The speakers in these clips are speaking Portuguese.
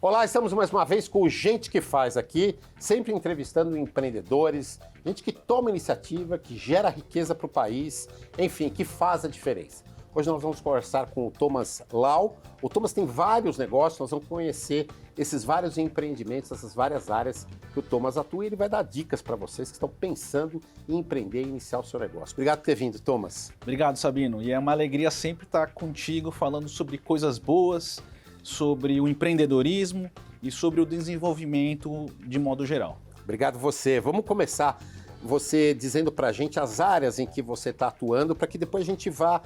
Olá, estamos mais uma vez com o Gente que Faz aqui, sempre entrevistando empreendedores, gente que toma iniciativa, que gera riqueza para o país, enfim, que faz a diferença. Hoje nós vamos conversar com o Thomas Lau. O Thomas tem vários negócios, nós vamos conhecer esses vários empreendimentos, essas várias áreas que o Thomas atua e ele vai dar dicas para vocês que estão pensando em empreender e iniciar o seu negócio. Obrigado por ter vindo, Thomas. Obrigado, Sabino. E é uma alegria sempre estar contigo falando sobre coisas boas, sobre o empreendedorismo e sobre o desenvolvimento de modo geral. Obrigado você. Vamos começar você dizendo para a gente as áreas em que você está atuando, para que depois a gente vá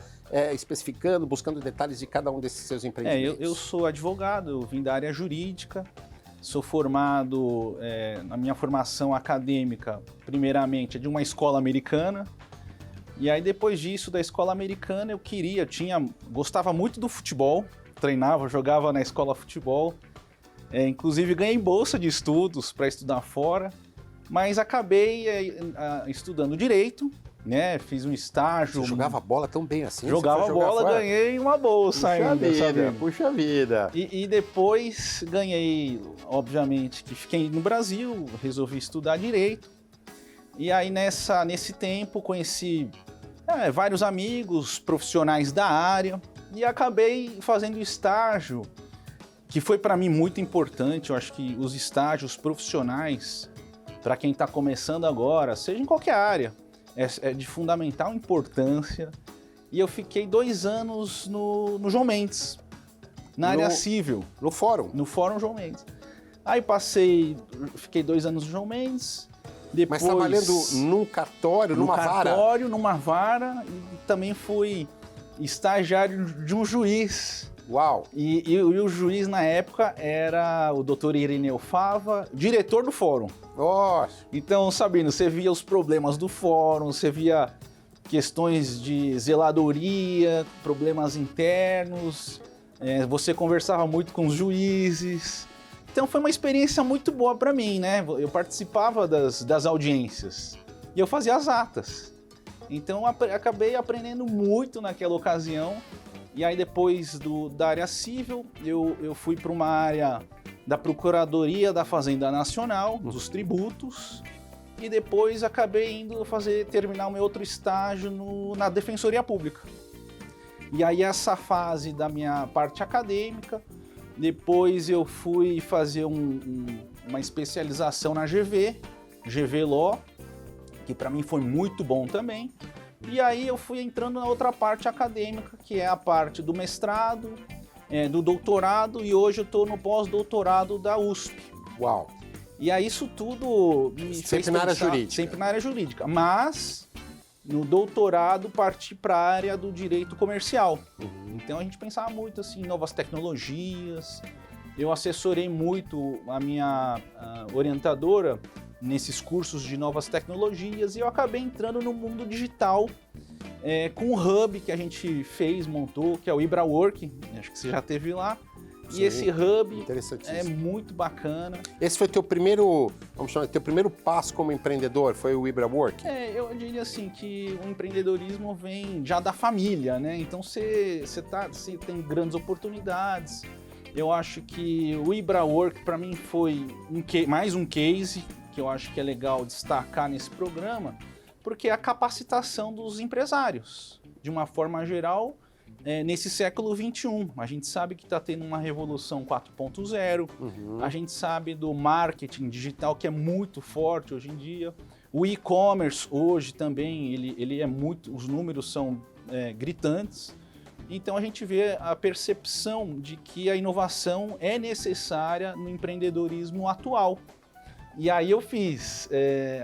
especificando, buscando detalhes de cada um desses seus empreendimentos. Eu sou advogado, eu vim da área jurídica, sou formado, na minha formação acadêmica, primeiramente, de uma escola americana, e aí depois disso, da escola americana, gostava muito do futebol, treinava, jogava na escola futebol, inclusive ganhei bolsa de estudos para estudar fora, mas acabei estudando direito, né? Fiz um estágio. Você jogava bola tão bem assim? Jogava bola, ganhei uma bolsa ainda. Puxa vida! E depois ganhei, obviamente, que fiquei no Brasil, resolvi estudar direito. E aí nesse tempo conheci vários amigos, profissionais da área e acabei fazendo estágio, que foi para mim muito importante. Eu acho que os estágios profissionais, para quem está começando agora, seja em qualquer área, é de fundamental importância. E eu fiquei 2 anos no João Mendes, na área civil. No fórum? No Fórum João Mendes. Aí fiquei 2 anos no João Mendes. Depois, mas trabalhando num cartório, numa vara? Num cartório, numa vara, e também fui estagiário de um juiz. Uau! E o juiz na época era o doutor Irineu Fava, diretor do fórum. Nossa! Então, Sabino, você via os problemas do fórum, você via questões de zeladoria, problemas internos, você conversava muito com os juízes. Então foi uma experiência muito boa para mim, né? Eu participava das audiências e eu fazia as atas. Então acabei aprendendo muito naquela ocasião. E aí depois da área civil, eu fui para uma área da Procuradoria da Fazenda Nacional, dos tributos, e depois acabei indo terminar o meu outro estágio na Defensoria Pública. E aí essa fase da minha parte acadêmica, depois eu fui fazer uma especialização na GV Law, que para mim foi muito bom também. E aí eu fui entrando na outra parte acadêmica, que é a parte do mestrado, do doutorado, e hoje eu estou no pós-doutorado da USP. Uau! E aí isso tudo me fez sempre na área jurídica. Sempre na área jurídica, mas no doutorado parti para a área do direito comercial. Então a gente pensava muito assim, em novas tecnologias. Eu assessorei muito a minha orientadora nesses cursos de novas tecnologias, e eu acabei entrando no mundo digital com um hub que a gente montou, que é o IbraWork, acho que você já esteve lá. Sim, e esse hub é muito bacana. Esse foi teu primeiro passo como empreendedor, foi o IbraWork? Eu diria assim que o empreendedorismo vem já da família, né? Então você tem grandes oportunidades. Eu acho que o IbraWork para mim foi mais um case que eu acho que é legal destacar nesse programa, porque é a capacitação dos empresários, de uma forma geral, nesse século XXI. A gente sabe que está tendo uma revolução 4.0, a gente sabe do marketing digital que é muito forte hoje em dia, o e-commerce hoje também, ele é muito, os números são gritantes. Então a gente vê a percepção de que a inovação é necessária no empreendedorismo atual. E aí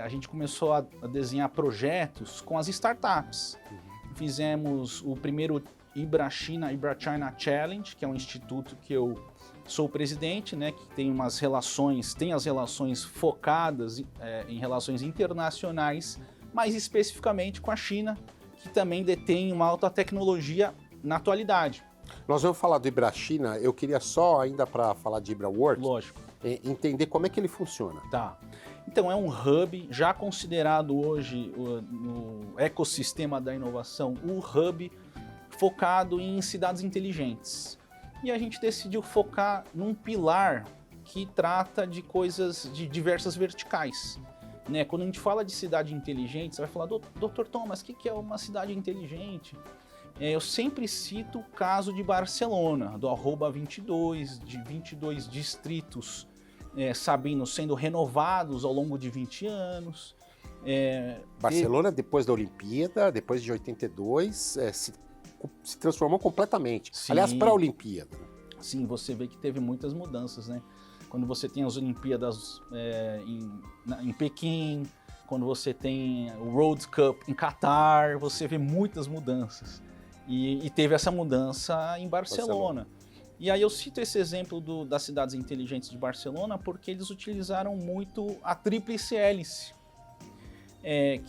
a gente começou a desenhar projetos com as startups. Fizemos o primeiro IbraChina Challenge, que é um instituto que eu sou o presidente, né, que tem as relações focadas em relações internacionais, mais especificamente com a China, que também detém uma alta tecnologia na atualidade. Nós vamos falar do IbraChina, eu queria só, ainda para falar de IbraWork, lógico, entender como é que ele funciona. Tá. Então é um hub já considerado hoje no ecossistema da inovação, um hub focado em cidades inteligentes. E a gente decidiu focar num pilar que trata de coisas de diversas verticais. Né? Quando a gente fala de cidade inteligente, você vai falar, Dr. Thomas, o que é uma cidade inteligente? Eu sempre cito o caso de Barcelona, do arroba 22, de 22 distritos sendo renovados ao longo de 20 anos. Barcelona, depois da Olimpíada, depois de 82, se transformou completamente. Sim. Aliás, para a Olimpíada. Sim, você vê que teve muitas mudanças, né? Quando você tem as Olimpíadas em Pequim, quando você tem o World Cup em Catar, você vê muitas mudanças. E teve essa mudança em Barcelona. E aí eu cito esse exemplo das cidades inteligentes de Barcelona porque eles utilizaram muito a tríplice hélice,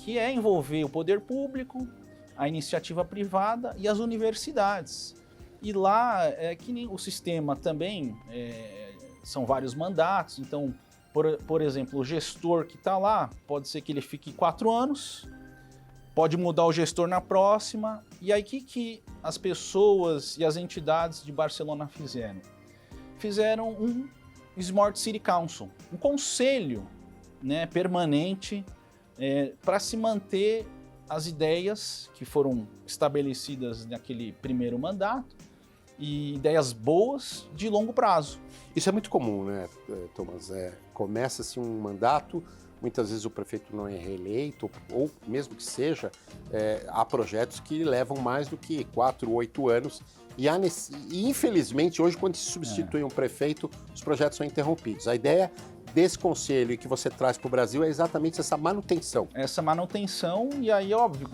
que é envolver o poder público, a iniciativa privada e as universidades. E lá, que nem o sistema também, são vários mandatos, então, por exemplo, o gestor que está lá, pode ser que ele fique 4 anos, pode mudar o gestor na próxima, e aí o que as pessoas e as entidades de Barcelona fizeram? Fizeram um Smart City Council, um conselho, né, permanente para se manter as ideias que foram estabelecidas naquele primeiro mandato e ideias boas de longo prazo. Isso é muito comum, né, Thomas? Começa-se um mandato, muitas vezes o prefeito não é reeleito, ou mesmo que seja, há projetos que levam mais do que 4, 8 anos. E infelizmente, hoje, quando se substitui um prefeito, os projetos são interrompidos. A ideia desse conselho e que você traz para o Brasil é exatamente essa manutenção. Essa manutenção, e aí, óbvio,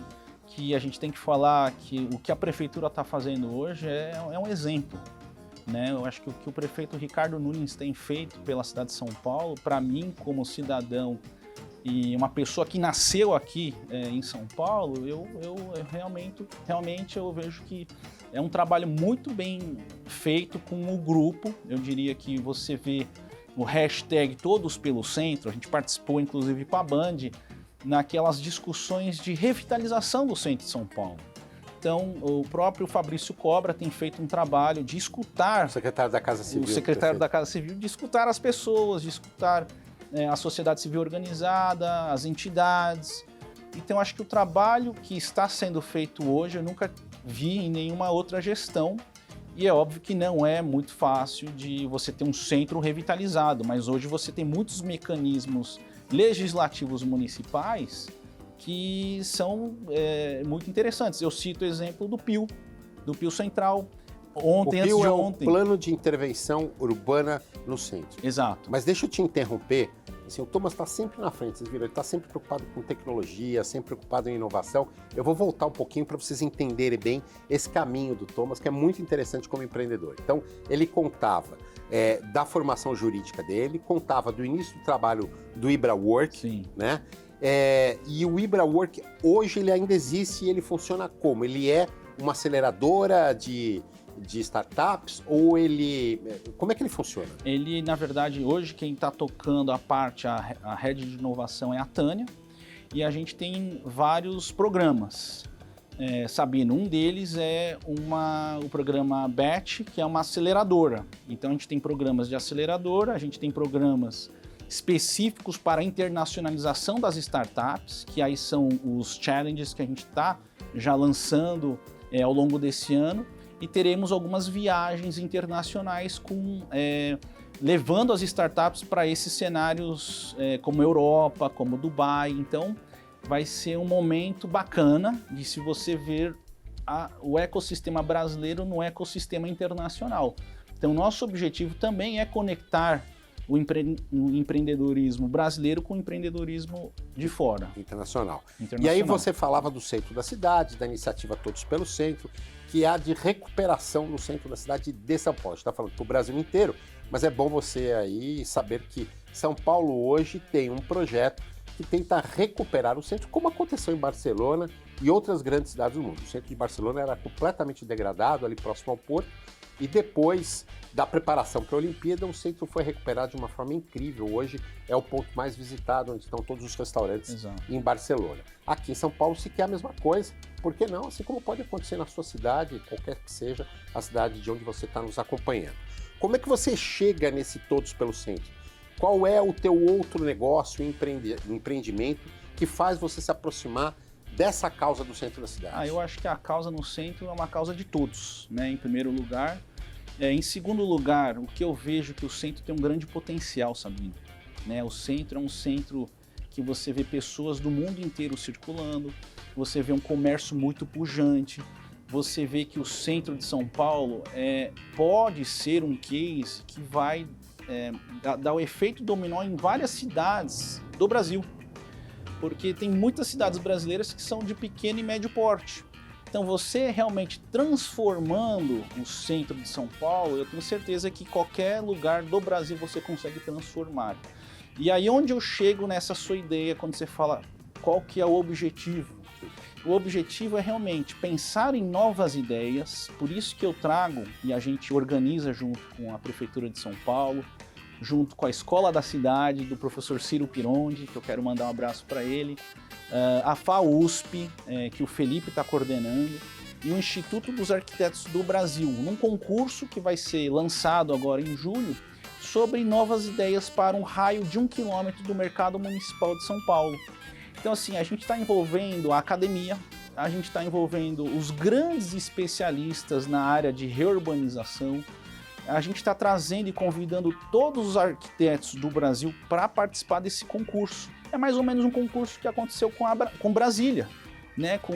que a gente tem que falar que o que a prefeitura está fazendo hoje é um exemplo. Né? Eu acho que o que o prefeito Ricardo Nunes tem feito pela cidade de São Paulo, para mim, como cidadão e uma pessoa que nasceu aqui em São Paulo, eu realmente eu vejo que é um trabalho muito bem feito com o grupo. Eu diria que você vê o hashtag Todos pelo Centro, a gente participou inclusive com a Band, naquelas discussões de revitalização do centro de São Paulo. Então, o próprio Fabrício Cobra tem feito um trabalho de escutar... O secretário da Casa Civil. O secretário da Casa Civil, de escutar as pessoas, de escutar a sociedade civil organizada, as entidades. Então, acho que o trabalho que está sendo feito hoje, eu nunca vi em nenhuma outra gestão. E é óbvio que não é muito fácil de você ter um centro revitalizado, mas hoje você tem muitos mecanismos legislativos municipais que são muito interessantes. Eu cito o exemplo do PIU Central. Ontem, antes de ontem. É o Plano de Intervenção Urbana no Centro. Exato. Mas deixa eu te interromper. Assim, o Thomas está sempre na frente, vocês viram? Ele está sempre preocupado com tecnologia, sempre preocupado em inovação. Eu vou voltar um pouquinho para vocês entenderem bem esse caminho do Thomas, que é muito interessante como empreendedor. Então, ele contava da formação jurídica dele, contava do início do trabalho do IbraWork, sim, né? E o IbraWork, hoje, ele ainda existe e ele funciona como? Ele é uma aceleradora de startups ou como é que ele funciona? Ele, na verdade, hoje quem está tocando a rede de inovação é a Tânia, e a gente tem vários programas. Sabino, um deles é o programa BET, que é uma aceleradora. Então a gente tem programas de aceleradora, a gente tem programas específicos para a internacionalização das startups, que aí são os challenges que a gente está já lançando ao longo desse ano, e teremos algumas viagens internacionais levando as startups para esses cenários como Europa, como Dubai. Então vai ser um momento bacana de se você ver o ecossistema brasileiro no ecossistema internacional. Então nosso objetivo também é conectar o empreendedorismo brasileiro com o empreendedorismo de fora. Internacional. E aí você falava do centro da cidade, da iniciativa Todos pelo Centro, que há de recuperação no centro da cidade de São Paulo. A gente está falando para o Brasil inteiro, mas é bom você aí saber que São Paulo hoje tem um projeto que tenta recuperar o centro, como aconteceu em Barcelona e outras grandes cidades do mundo. O centro de Barcelona era completamente degradado, ali próximo ao porto, e depois da preparação para a Olimpíada, o centro foi recuperado de uma forma incrível. Hoje é o ponto mais visitado, onde estão todos os restaurantes. Exato. Em Barcelona. Aqui em São Paulo se quer a mesma coisa, por que não? Assim como pode acontecer na sua cidade, qualquer que seja a cidade de onde você está nos acompanhando. Como é que você chega nesse Todos pelo Centro? Qual é o teu outro negócio, empreendimento, que faz você se aproximar dessa causa do centro da cidade? Eu acho que a causa no centro é uma causa de todos, né? Em primeiro lugar. Em segundo lugar, o que eu vejo que o centro tem um grande potencial, Sabino, né? O centro é um centro que você vê pessoas do mundo inteiro circulando, você vê um comércio muito pujante, você vê que o centro de São Paulo pode ser um case que vai dar o efeito dominó em várias cidades do Brasil, porque tem muitas cidades brasileiras que são de pequeno e médio porte. Então você realmente transformando o centro de São Paulo, eu tenho certeza que qualquer lugar do Brasil você consegue transformar. E aí onde eu chego nessa sua ideia quando você fala qual que é o objetivo? O objetivo é realmente pensar em novas ideias, por isso que eu trago e a gente organiza junto com a Prefeitura de São Paulo, junto com a Escola da Cidade, do professor Ciro Pirondi, que eu quero mandar um abraço para ele, a FAUSP, que o Felipe está coordenando, e o Instituto dos Arquitetos do Brasil, num concurso que vai ser lançado agora em julho, sobre novas ideias para um raio de 1 quilômetro do mercado municipal de São Paulo. Então, assim, a gente está envolvendo a academia, a gente está envolvendo os grandes especialistas na área de reurbanização, a gente está trazendo e convidando todos os arquitetos do Brasil para participar desse concurso. É mais ou menos um concurso que aconteceu com Brasília, né? Com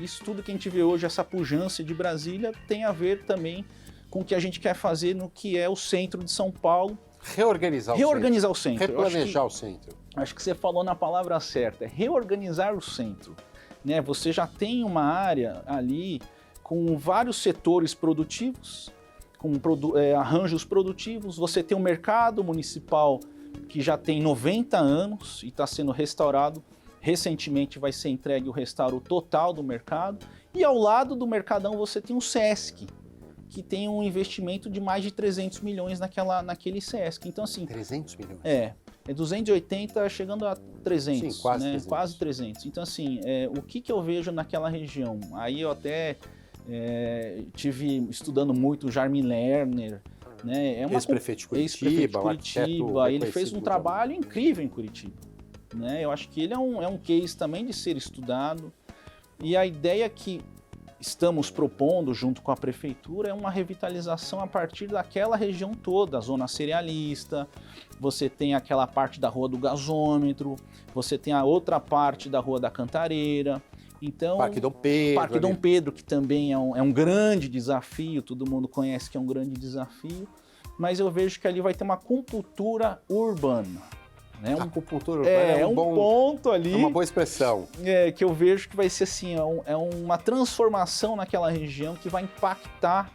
isso tudo que a gente vê hoje, essa pujança de Brasília, tem a ver também com o que a gente quer fazer no que é o centro de São Paulo. Reorganizar o centro. Replanejar o centro. Acho que você falou na palavra certa, é reorganizar o centro, né? Você já tem uma área ali com vários setores produtivos, com arranjos produtivos, você tem um mercado municipal que já tem 90 anos e está sendo restaurado, recentemente vai ser entregue o restauro total do mercado, e ao lado do Mercadão você tem o Sesc, que tem um investimento de mais de 300 milhões naquele Sesc. Então, assim... 300 milhões? É 280 chegando a 300, sim, quase, né? 300. Quase 300. Então, assim, o que eu vejo naquela região? Aí eu até tive estudando muito o Jarmin Lerner, né? Ex-prefeito de Curitiba, ele fez um trabalho incrível em Curitiba, né? Eu acho que ele é um case também de ser estudado, e a ideia que estamos propondo junto com a prefeitura é uma revitalização a partir daquela região toda, a zona cerealista, você tem aquela parte da Rua do Gasômetro, você tem a outra parte da Rua da Cantareira, então... Parque Dom Pedro, que também é um grande desafio, todo mundo conhece que é um grande desafio, mas eu vejo que ali vai ter uma compultura urbana. Né? A compultura urbana ponto ali. É uma boa expressão. Que eu vejo que vai ser assim, uma transformação naquela região que vai impactar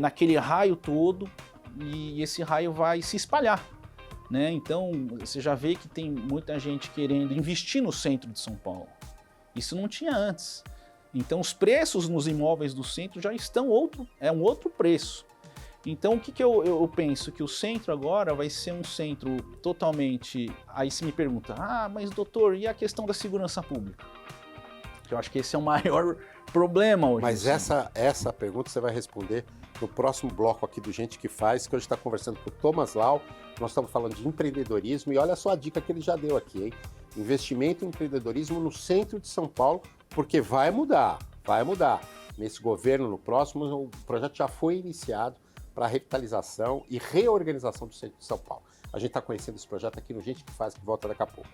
naquele raio todo, e esse raio vai se espalhar. Né? Então, você já vê que tem muita gente querendo investir no centro de São Paulo. Isso não tinha antes. Então, os preços nos imóveis do centro já estão um outro preço. Então, o que eu penso? Que o centro agora vai ser um centro totalmente... Aí se me pergunta, mas doutor, e a questão da segurança pública? Eu acho que esse é o maior problema hoje. Mas essa pergunta você vai responder no próximo bloco aqui do Gente que Faz, que hoje está conversando com o Thomas Lau. Nós estamos falando de empreendedorismo e olha só a dica que ele já deu aqui, hein? Investimento em empreendedorismo no centro de São Paulo, porque vai mudar. Nesse governo, no próximo, o projeto já foi iniciado para a revitalização e reorganização do centro de São Paulo. A gente está conhecendo esse projeto aqui no Gente que Faz, que volta daqui a pouco.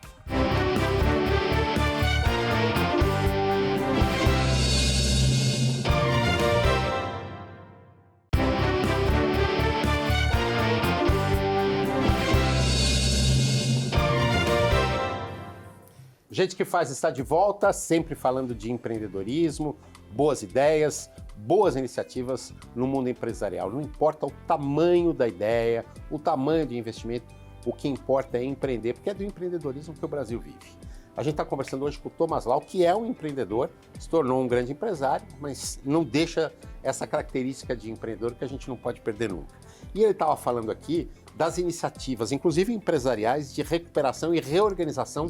Gente que Faz está de volta, sempre falando de empreendedorismo, boas ideias, boas iniciativas no mundo empresarial. Não importa o tamanho da ideia, o tamanho do investimento, o que importa é empreender, porque é do empreendedorismo que o Brasil vive. A gente está conversando hoje com o Thomas Lau, que é um empreendedor, se tornou um grande empresário, mas não deixa essa característica de empreendedor que a gente não pode perder nunca. E ele estava falando aqui das iniciativas, inclusive empresariais, de recuperação e reorganização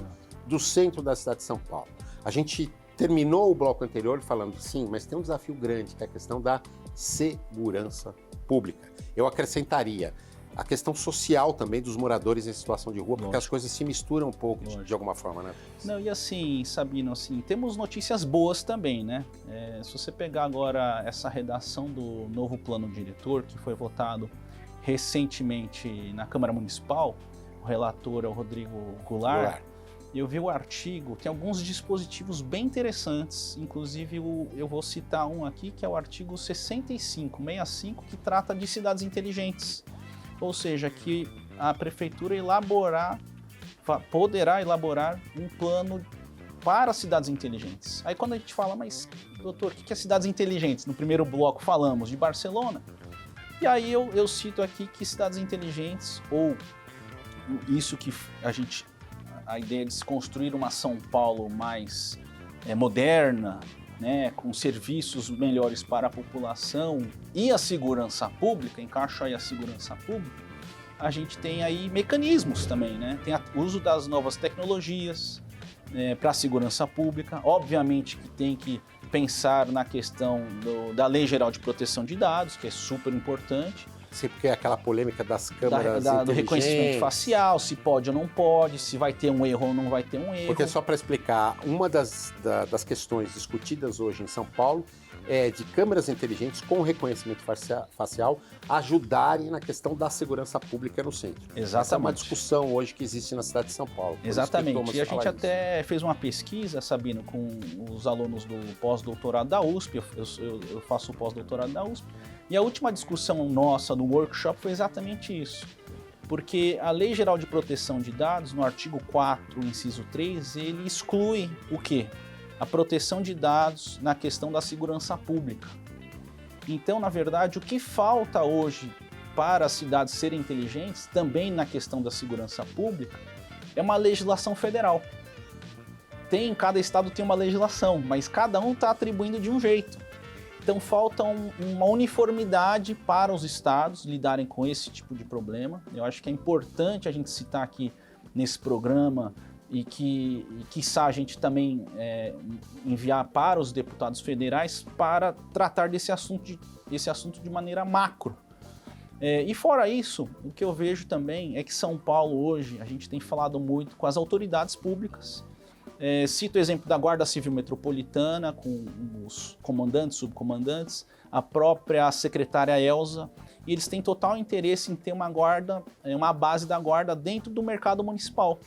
do centro da cidade de São Paulo. A gente terminou o bloco anterior falando, sim, mas tem um desafio grande, que é a questão da segurança pública. Eu acrescentaria a questão social também dos moradores em situação de rua, porque as coisas se misturam um pouco de alguma forma, né? Não, e assim, Sabino, assim, temos notícias boas também, né? Se você pegar agora essa redação do novo plano diretor, que foi votado recentemente na Câmara Municipal, o relator é o Rodrigo Goulart. Eu vi o artigo, tem alguns dispositivos bem interessantes, inclusive eu vou citar um aqui, que é o artigo 65, que trata de cidades inteligentes. Ou seja, que a prefeitura poderá elaborar um plano para cidades inteligentes. Aí quando a gente fala, mas doutor, o que é cidades inteligentes? No primeiro bloco falamos de Barcelona. E aí eu cito aqui que cidades inteligentes, ou isso que a ideia de se construir uma São Paulo mais moderna, né, com serviços melhores para a população e a segurança pública, encaixa aí a segurança pública, a gente tem aí mecanismos também, né? Tem o uso das novas tecnologias para a segurança pública, obviamente que tem que pensar na questão da Lei Geral de Proteção de Dados, que é super importante. Sim, porque é aquela polêmica das câmeras do reconhecimento facial, se pode ou não pode, se vai ter um erro ou não vai ter um erro. Porque só para explicar, uma das questões discutidas hoje em São Paulo é de câmeras inteligentes com reconhecimento facial ajudarem na questão da segurança pública no centro. Exatamente. Essa é uma discussão hoje que existe na cidade de São Paulo. Exatamente. E a gente até fez uma pesquisa, Sabino, com os alunos do pós-doutorado da USP, eu faço o pós-doutorado da USP, e a última discussão nossa no workshop foi exatamente isso. Porque a Lei Geral de Proteção de Dados, no artigo 4, inciso 3, ele exclui o quê? A proteção de dados na questão da segurança pública. Então, na verdade, o que falta hoje para as cidades serem inteligentes, também na questão da segurança pública, é uma legislação federal. Cada estado tem uma legislação, mas cada um está atribuindo de um jeito. Então falta uma uniformidade para os estados lidarem com esse tipo de problema. Eu acho que é importante a gente citar aqui nesse programa e quiçá a gente também enviar para os deputados federais para tratar desse assunto de maneira macro. E fora isso, o que eu vejo também é que São Paulo hoje, a gente tem falado muito com as autoridades públicas. Cito o exemplo da Guarda Civil Metropolitana, com os comandantes, subcomandantes, a própria secretária Elza, e eles têm total interesse em ter uma base da guarda dentro do mercado municipal.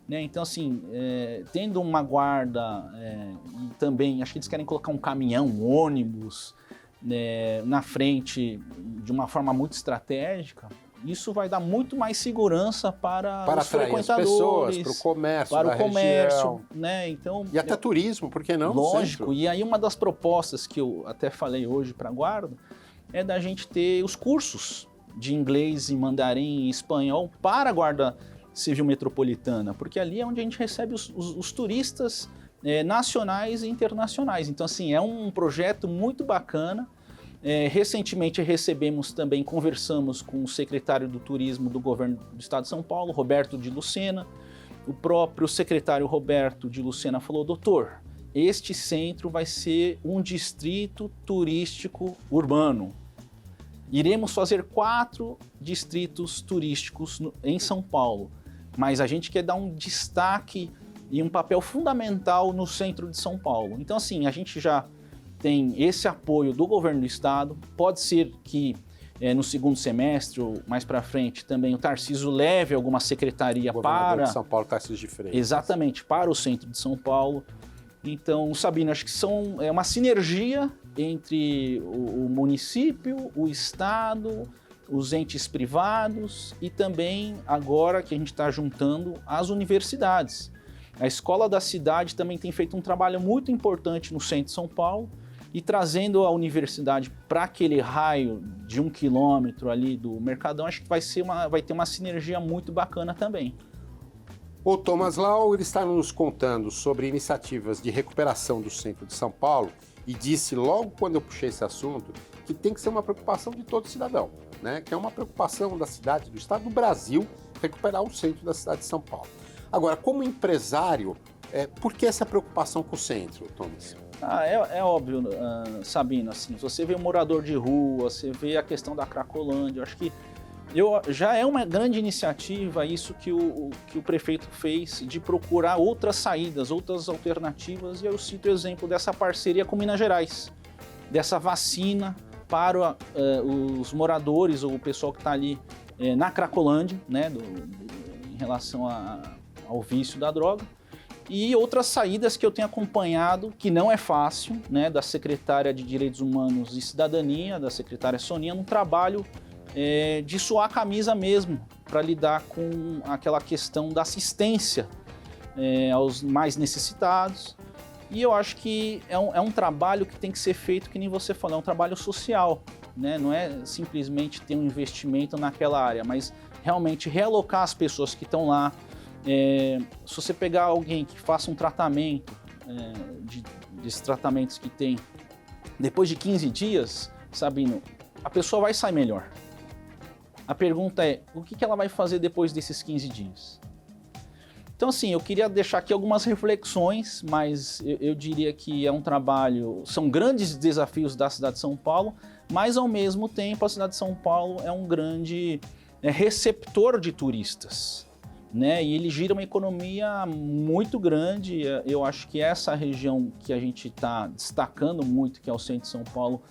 Então, assim, tendo uma guarda, e também, acho que eles querem colocar um caminhão, um ônibus, na frente de uma forma muito estratégica, isso vai dar muito mais segurança para os frequentadores, as pessoas, para o comércio, para o comércio, região. Né? Então, e até turismo, por que não? Lógico, e aí uma das propostas que eu até falei hoje para a guarda é da gente ter os cursos de inglês e mandarim e espanhol para a Guarda Civil Metropolitana, porque ali é onde a gente recebe os turistas nacionais e internacionais. Então, assim, é um projeto muito bacana. Recentemente conversamos com o secretário do Turismo do Governo do Estado de São Paulo, Roberto de Lucena. O próprio secretário Roberto de Lucena falou: doutor, este centro vai ser um distrito turístico urbano. Iremos fazer 4 distritos turísticos em São Paulo, mas a gente quer dar um destaque e um papel fundamental no centro de São Paulo. Então, assim, a gente já tem esse apoio do governo do estado. Pode ser que no segundo semestre ou mais para frente também o Tarcísio leve alguma secretaria para de São Paulo, Tarcísio de Freitas. Exatamente, para o centro de São Paulo. Então, Sabino, acho que é uma sinergia entre o município, o estado, os entes privados e também agora que a gente está juntando as universidades. A Escola da Cidade também tem feito um trabalho muito importante no centro de São Paulo, e trazendo a universidade para aquele raio de 1 quilômetro ali do Mercadão, acho que vai ter uma sinergia muito bacana também. O Thomas Lau está nos contando sobre iniciativas de recuperação do centro de São Paulo e disse logo quando eu puxei esse assunto que tem que ser uma preocupação de todo cidadão, né? Que é uma preocupação da cidade, do estado do Brasil, recuperar o centro da cidade de São Paulo. Agora, como empresário, por que essa preocupação com o centro, Thomas? É óbvio, Sabino, assim, se você vê o morador de rua, você vê a questão da Cracolândia, eu acho que já é uma grande iniciativa isso que o prefeito fez de procurar outras saídas, outras alternativas, e eu cito o exemplo dessa parceria com Minas Gerais, dessa vacina para os moradores ou o pessoal que está ali na Cracolândia, né, em relação ao vício da droga, e outras saídas que eu tenho acompanhado, que não é fácil, né, da secretária de Direitos Humanos e Cidadania, da secretária Soninha, no trabalho de suar a camisa mesmo, para lidar com aquela questão da assistência aos mais necessitados. E eu acho que é um trabalho que tem que ser feito, que nem você falou, é um trabalho social, né? Não é simplesmente ter um investimento naquela área, mas realmente realocar as pessoas que estão lá. Se você pegar alguém que faça um tratamento, desses tratamentos que tem, depois de 15 dias, Sabino, a pessoa vai sair melhor. A pergunta é, o que ela vai fazer depois desses 15 dias? Então, assim, eu queria deixar aqui algumas reflexões, mas eu diria que é um trabalho, são grandes desafios da cidade de São Paulo, mas ao mesmo tempo a cidade de São Paulo é um grande receptor de turistas, né? E ele gira uma economia muito grande. Eu acho que essa região que a gente está destacando muito, que é o centro de São Paulo,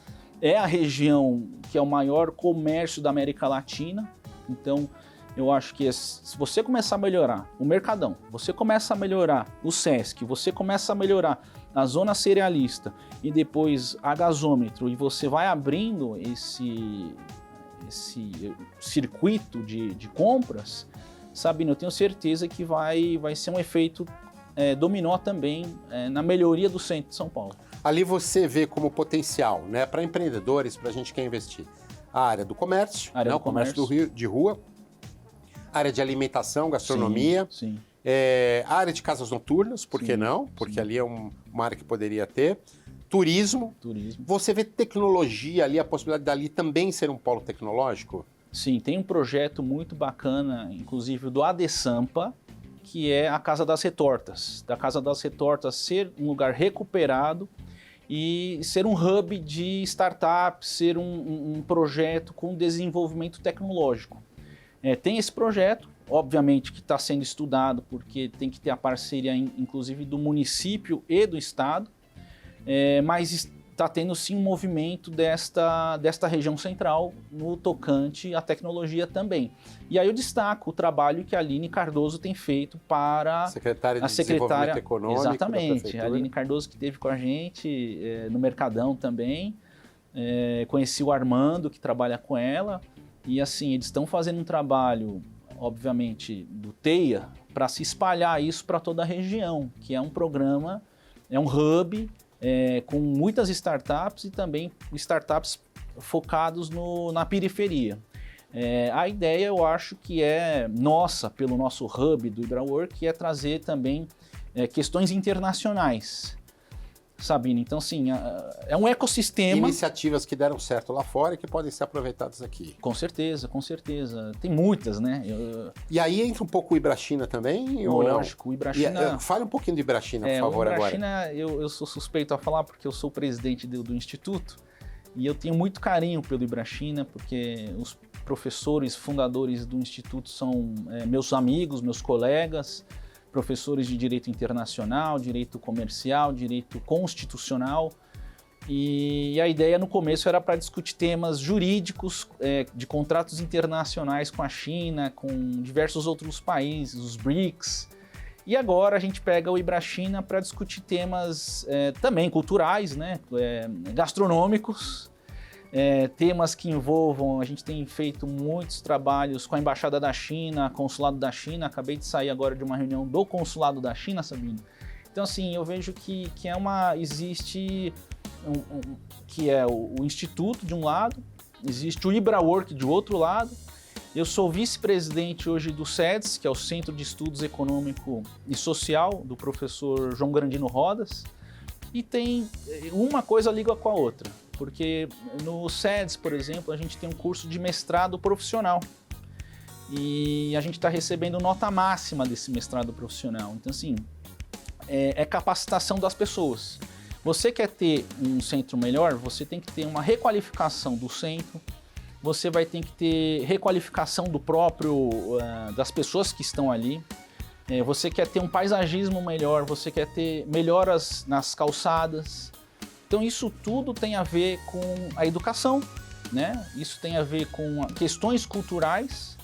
é a região que é o maior comércio da América Latina. Então, eu acho que se você começar a melhorar o Mercadão, você começa a melhorar o Sesc, você começa a melhorar a zona cerealista e depois a gasômetro, e você vai abrindo esse circuito de compras, Sabino, eu tenho certeza que vai ser um efeito dominó também na melhoria do centro de São Paulo. Ali você vê como potencial, né, para empreendedores, para a gente que quer investir, a área do comércio, o comércio de rua, a área de alimentação, gastronomia, sim. A área de casas noturnas, por que não? Porque ali é uma área que poderia ter. Turismo. Você vê tecnologia ali, a possibilidade dali também ser um polo tecnológico? Sim, tem um projeto muito bacana, inclusive do ADESAMPA, que é a Casa das Retortas. Da Casa das Retortas ser um lugar recuperado e ser um hub de startups, ser um projeto com desenvolvimento tecnológico. Tem esse projeto, obviamente que está sendo estudado, porque tem que ter a parceria, inclusive, do município e do estado, mas está tendo sim um movimento desta região central no tocante à tecnologia também. E aí eu destaco o trabalho que a Aline Cardoso tem feito para a secretária de Desenvolvimento Econômico. Exatamente, a Aline Cardoso que esteve com a gente no Mercadão também. Conheci o Armando, que trabalha com ela, e assim, eles estão fazendo um trabalho, obviamente, do TEIA, para se espalhar isso para toda a região, que é um programa, é um hub, com muitas startups e também startups focados na periferia. A ideia, eu acho que é nossa, pelo nosso hub do IbraWork, que é trazer também questões internacionais, Sabino. Então, assim, é um ecossistema... Iniciativas que deram certo lá fora e que podem ser aproveitadas aqui. Com certeza, com certeza. Tem muitas, né? E aí entra um pouco o Ibrachina também? Lógico, o Ibrachina... Fale um pouquinho do Ibrachina, por favor, agora. O Ibrachina, eu sou suspeito a falar porque eu sou presidente do Instituto e eu tenho muito carinho pelo Ibrachina, porque os professores fundadores do Instituto são meus amigos, meus colegas, professores de Direito Internacional, Direito Comercial, Direito Constitucional, e a ideia no começo era para discutir temas jurídicos de contratos internacionais com a China, com diversos outros países, os BRICS, e agora a gente pega o Ibrachina para discutir temas também culturais, né, gastronômicos, temas que envolvam, a gente tem feito muitos trabalhos com a Embaixada da China, Consulado da China, acabei de sair agora de uma reunião do Consulado da China, Sabino. Então, assim, eu vejo que existe que é o Instituto de um lado, existe o IbraWork de outro lado. Eu sou vice-presidente hoje do CEDES, que é o Centro de Estudos Econômico e Social, do professor João Grandino Rodas, e tem uma coisa liga com a outra. Porque no CEDES, por exemplo, a gente tem um curso de mestrado profissional e a gente está recebendo nota máxima desse mestrado profissional. Então, assim, é capacitação das pessoas. Você quer ter um centro melhor, você tem que ter uma requalificação do centro, você vai ter que ter requalificação do próprio, das pessoas que estão ali. Você quer ter um paisagismo melhor, você quer ter melhoras nas calçadas. Então isso tudo tem a ver com a educação, né? Isso tem a ver com questões culturais.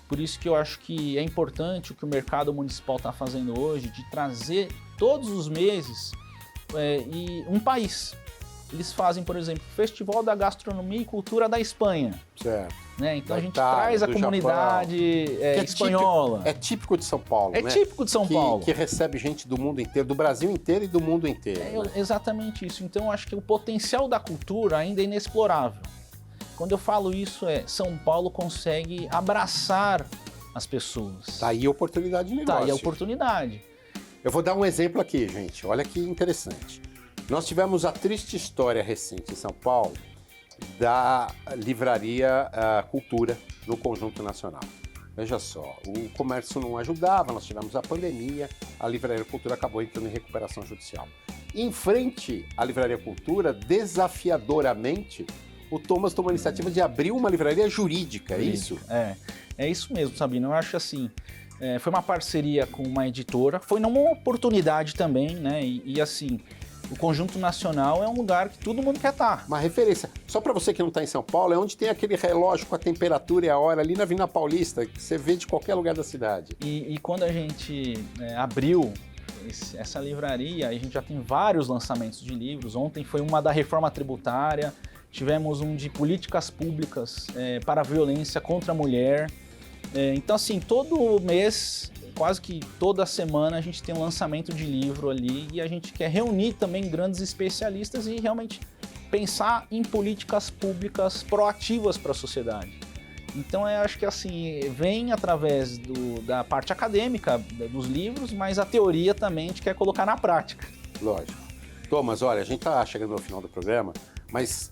Por isso que eu acho que é importante o que o mercado municipal está fazendo hoje, de trazer todos os meses e um país. Eles fazem, por exemplo, o Festival da Gastronomia e Cultura da Espanha. Certo. Né? Então Da a gente Itália, traz a do comunidade espanhola. É típico de São Paulo, É né? típico de São Paulo. Que recebe gente do mundo inteiro, do Brasil inteiro e do mundo inteiro. Né? Exatamente isso. Então eu acho que o potencial da cultura ainda é inexplorável. Quando eu falo isso, São Paulo consegue abraçar as pessoas. Tá aí a oportunidade de negócio. Tá aí a oportunidade. Eu vou dar um exemplo aqui, gente. Olha que interessante. Nós tivemos a triste história recente em São Paulo da livraria Cultura no Conjunto Nacional. Veja só, o comércio não ajudava, nós tivemos a pandemia, a livraria Cultura acabou entrando em recuperação judicial. Em frente à livraria Cultura, desafiadoramente, o Thomas tomou a iniciativa de abrir uma livraria jurídica, é isso? É isso mesmo, Sabino. Eu acho assim, foi uma parceria com uma editora, foi numa oportunidade também, né? E assim, o Conjunto Nacional é um lugar que todo mundo quer estar. Uma referência. Só para você que não está em São Paulo, é onde tem aquele relógio com a temperatura e a hora ali na Avenida Paulista, que você vê de qualquer lugar da cidade. E quando a gente abriu essa livraria, a gente já tem vários lançamentos de livros. Ontem foi uma da reforma tributária, tivemos um de políticas públicas para a violência contra a mulher. Então, assim, todo mês, quase que toda semana, a gente tem um lançamento de livro ali e a gente quer reunir também grandes especialistas e realmente pensar em políticas públicas proativas para a sociedade. Então, eu acho que assim, vem através da parte acadêmica dos livros, mas a teoria também a gente quer colocar na prática. Lógico. Thomas, olha, a gente está chegando ao final do programa, mas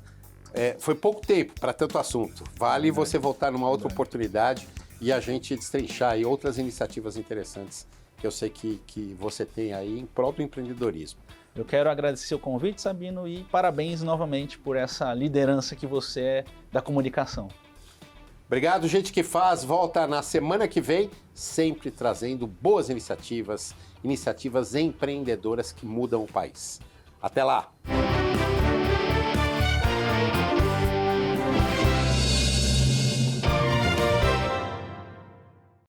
foi pouco tempo para tanto assunto. Vale você voltar numa outra oportunidade e a gente destrinchar aí outras iniciativas interessantes que eu sei que você tem aí em prol do empreendedorismo. Eu quero agradecer o convite, Sabino, e parabéns novamente por essa liderança que você é da comunicação. Obrigado, gente que faz. Volta na semana que vem, sempre trazendo boas iniciativas empreendedoras que mudam o país. Até lá!